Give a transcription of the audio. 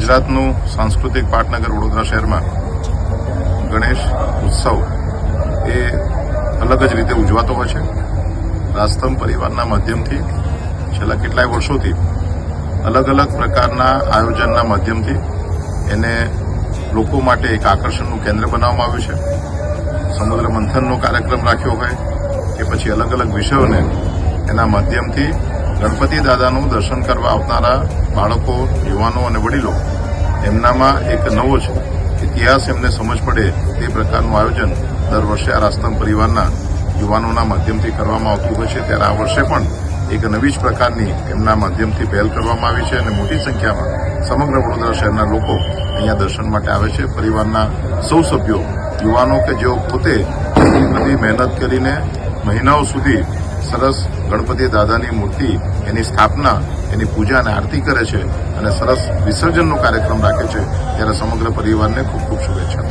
ગુજરાતનું સાંસ્કૃતિક પાટનગર વડોદરા શહેરમાં ગણેશ ઉત્સવ એ અલગ જ રીતે ઉજવાતો હોય છે. રાજસ્તંભ પરિવારના માધ્યમથી છેલ્લા કેટલાય વર્ષોથી અલગ અલગ પ્રકારના આયોજનના માધ્યમથી એને લોકો માટે એક આકર્ષણનું કેન્દ્ર બનાવવામાં આવ્યું છે. સમુદ્ર મંથનનો કાર્યક્રમ રાખ્યો હોય કે પછી અલગ અલગ વિષયોને એના માધ્યમથી ગણપતિ દાદાનું દર્શન કરવા આવનારા બાળકો, યુવાનો અને વડીલો એમનામાં એક નવો જ ઇતિહાસ એમને સમજ પડે તે પ્રકારનું આયોજન દર વર્ષે આ રાજસ્તંભ પરિવારના યુવાનોના માધ્યમથી કરવામાં આવતું હોય છે. ત્યારે આ વર્ષે પણ એક નવી જ પ્રકારની એમના માધ્યમથી પહેલ કરવામાં આવી છે અને મોટી સંખ્યામાં સમગ્ર વડોદરા શહેરના લોકો અહીંયા દર્શન માટે આવે છે. પરિવારના સૌ સભ્યો, યુવાનો કે જેઓ પોતે એટલી બધી મહેનત કરીને મહિનાઓ સુધી સરસ ગણપતિ દાદાની મૂર્તિ, એની સ્થાપના, એની પૂજા અને આરતી કરે છે અને સરસ વિસર્જનનો કાર્યક્રમ રાખે છે. ત્યારે સમગ્ર પરિવારને ખૂબ ખૂબ શુભેચ્છા.